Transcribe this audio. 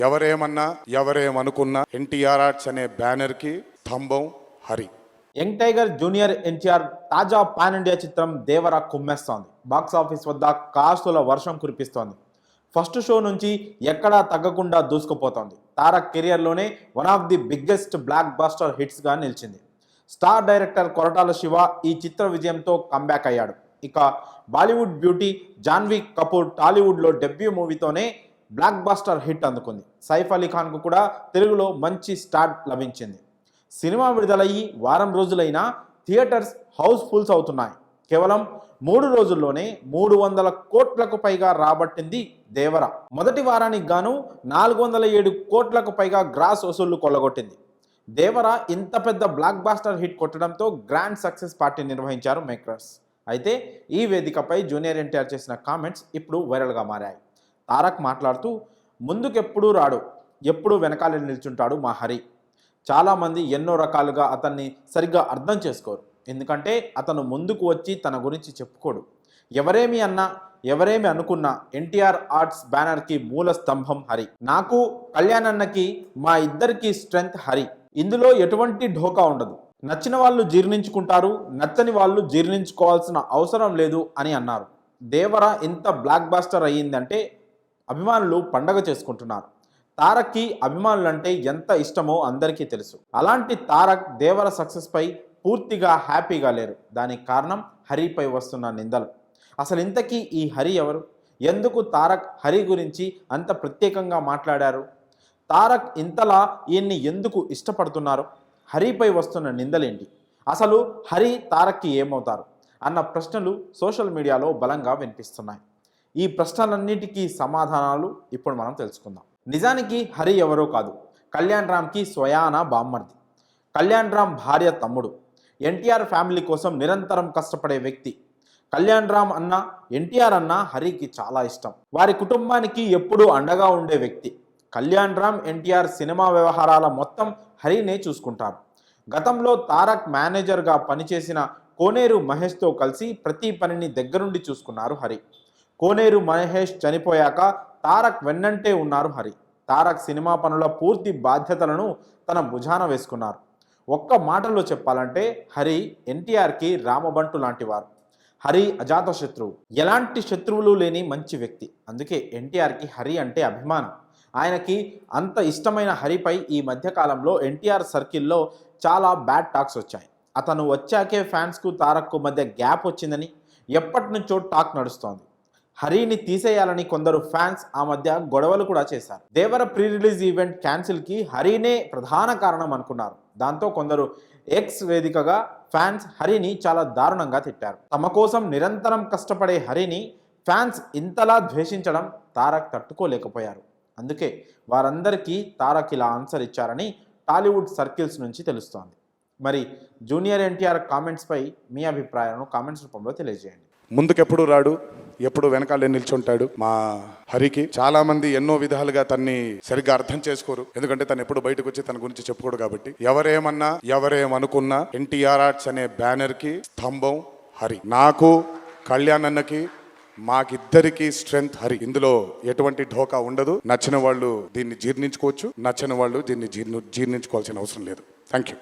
ఎవరేమన్నా ఎవరేమనుకున్నా ఎన్టీఆర్ ఆర్ట్స్ అనే బ్యానర్ కి స్తంభం Hari. Young tiger junior NTR తాజా పాన్ ఇండియా చిత్రం దేవర కుమ్మేస్తోంది. బాక్స్ ఆఫీస్ వద్ద కాసుల వర్షం కురిపిస్తోంది. ఫస్ట్ షో నుంచి ఎక్కడా తగ్గకుండా దూసుకుపోతోంది. తారక్ కెరియర్లోనే one of the biggest blockbuster హిట్స్గా నిలిచింది. స్టార్ డైరెక్టర్ కొరటాల శివ ఈ చిత్ర విజయంతో కంబ్యాక్ అయ్యాడు. ఇక బాలీవుడ్ బ్యూటీ జాన్వీ కపూర్ టాలీవుడ్లో డెబ్యూ మూవీతోనే బ్లాక్ బాస్టర్ హిట్ అందుకుంది. సైఫ్ అలీ ఖాన్కు కూడా తెలుగులో మంచి స్టార్ట్ లభించింది. సినిమా విడుదలయ్యి వారం రోజులైనా థియేటర్స్ హౌస్ఫుల్స్ అవుతున్నాయి. కేవలం 3 రోజుల్లోనే 300 కోట్లకు పైగా రాబట్టింది దేవర. మొదటి వారానికి గాను 407 కోట్లకు పైగా గ్రాస్ వసూళ్లు కొల్లగొట్టింది. దేవర ఇంత పెద్ద బ్లాక్ బాస్టర్ హిట్ కొట్టడంతో గ్రాండ్ సక్సెస్ పార్టీ నిర్వహించారు మేకర్స్. అయితే ఈ వేదికపై జూనియర్ ఎన్టీఆర్ చేసిన కామెంట్స్ ఇప్పుడు వైరల్గా మారాయి. తారక్ మాట్లాడుతూ, ముందుకెప్పుడూ రాడు, ఎప్పుడూ వెనకాలే నిల్చుంటాడు మా హరి. చాలామంది ఎన్నో రకాలుగా అతన్ని సరిగ్గా అర్థం చేసుకోరు. ఎందుకంటే అతను ముందుకు వచ్చి తన గురించి చెప్పుకోడు. ఎవరేమి అన్నా ఎవరేమి అనుకున్నా ఎన్టీఆర్ ఆర్ట్స్ బ్యానర్కి మూల స్తంభం హరి. నాకు కళ్యాణ్ అన్నకి మా ఇద్దరికి స్ట్రెంగ్త్ హరి. ఇందులో ఎటువంటి ఢోకా ఉండదు. నచ్చిన వాళ్ళు జీర్ణించుకుంటారు, నచ్చని వాళ్ళు జీర్ణించుకోవాల్సిన అవసరం లేదు అని అన్నారు. దేవర ఇంత బ్లాక్ బాస్టర్ అయ్యిందంటే అభిమానులు పండగ చేసుకుంటున్నారు. తారక్కి అభిమానులంటే ఎంత ఇష్టమో అందరికీ తెలుసు. అలాంటి తారక్ దేవర సక్సెస్పై పూర్తిగా హ్యాపీగా లేరు. దానికి కారణం హరిపై వస్తున్న నిందలు. అసలు ఇంతకీ ఈ హరి ఎవరు? ఎందుకు తారక్ హరి గురించి అంత ప్రత్యేకంగా మాట్లాడారు? తారక్ ఇంతలా ఈయన్ని ఎందుకు ఇష్టపడుతున్నారు? హరిపై వస్తున్న నిందలేంటి? అసలు హరి తారక్కి ఏమవుతారు అన్న ప్రశ్నలు సోషల్ మీడియాలో బలంగా వినిపిస్తున్నాయి. ఈ ప్రశ్నలన్నిటికీ సమాధానాలు ఇప్పుడు మనం తెలుసుకుందాం. నిజానికి హరి ఎవరో కాదు, కళ్యాణ్ రామ్కి స్వయాన బామ్మర్ది. కళ్యాణ్ రామ్ భార్య తమ్ముడు. ఎన్టీఆర్ ఫ్యామిలీ కోసం నిరంతరం కష్టపడే వ్యక్తి. కళ్యాణ్ రామ్ అన్న ఎన్టీఆర్ అన్న హరికి చాలా ఇష్టం. వారి కుటుంబానికి ఎప్పుడూ అండగా ఉండే వ్యక్తి. కళ్యాణ్ రామ్ ఎన్టీఆర్ సినిమా వ్యవహారాల మొత్తం హరినే చూసుకుంటారు. గతంలో తారక్ మేనేజర్గా పనిచేసిన కోనేరు మహేష్తో కలిసి ప్రతి పనిని దగ్గరుండి చూసుకున్నారు హరి. కోనేరు మహేష్ చనిపోయాక తారక్ వెన్నంటే ఉన్నారు హరి. తారక్ సినిమా పనుల పూర్తి బాధ్యతలను తన భుజాన వేసుకున్నారు. ఒక్క మాటలో చెప్పాలంటే హరి ఎన్టీఆర్కి రామబంటు లాంటివారు. హరి అజాత శత్రువు, ఎలాంటి శత్రువులు లేని మంచి వ్యక్తి. అందుకే ఎన్టీఆర్కి హరి అంటే అభిమానం. ఆయనకి అంత ఇష్టమైన హరిపై ఈ మధ్యకాలంలో ఎన్టీఆర్ సర్కిల్లో చాలా బ్యాడ్ టాక్స్ వచ్చాయి. అతను వచ్చాకే ఫ్యాన్స్కు తారక్కు మధ్య గ్యాప్ వచ్చిందని ఎప్పటి నుంచో టాక్ నడుస్తోంది. హరిని తీసేయాలని కొందరు ఫ్యాన్స్ ఆ మధ్య గొడవలు కూడా చేశారు. దేవర ప్రీ రిలీజ్ ఈవెంట్ క్యాన్సిల్కి హరినే ప్రధాన కారణం అనుకున్నారు. దాంతో కొందరు ఎక్స్ వేదికగా ఫ్యాన్స్ హరిని చాలా దారుణంగా తిట్టారు. తమ కోసం నిరంతరం కష్టపడే హరిని ఫ్యాన్స్ ఇంతలా ద్వేషించడం తారక్ తట్టుకోలేకపోయారు. అందుకే వారందరికీ తారక్ ఇలా ఆన్సర్ ఇచ్చారని టాలీవుడ్ సర్కిల్స్ నుంచి తెలుస్తోంది. మరి జూనియర్ ఎన్టీఆర్ కామెంట్స్పై మీ అభిప్రాయాలను కామెంట్స్ రూపంలో తెలియజేయండి. ముందుకెప్పుడు రాడు, ఎప్పుడు వెనకాలే నిల్చుంటాడు మా హరికి. చాలా మంది ఎన్నో విధాలుగా తన్ని సరిగ్గా అర్థం చేసుకోరు. ఎందుకంటే తను ఎప్పుడు బయటకు వచ్చి తన గురించి చెప్పుకోడు కాబట్టి. ఎవరేమన్నా ఎవరేమనుకున్నా ఎన్టీఆర్ ఆర్ట్స్ అనే బ్యానర్ కి స్తంభం హరి. నాకు కళ్యాణ్ అన్నకి మాకిద్దరికి స్ట్రెంగ్త్ హరి. ఇందులో ఎటువంటి ఢోకా ఉండదు. నచ్చిన వాళ్ళు దీన్ని జీర్ణించుకోవచ్చు, నచ్చని వాళ్ళు దీన్ని జీర్ణించుకోవాల్సిన అవసరం లేదు. Thank you.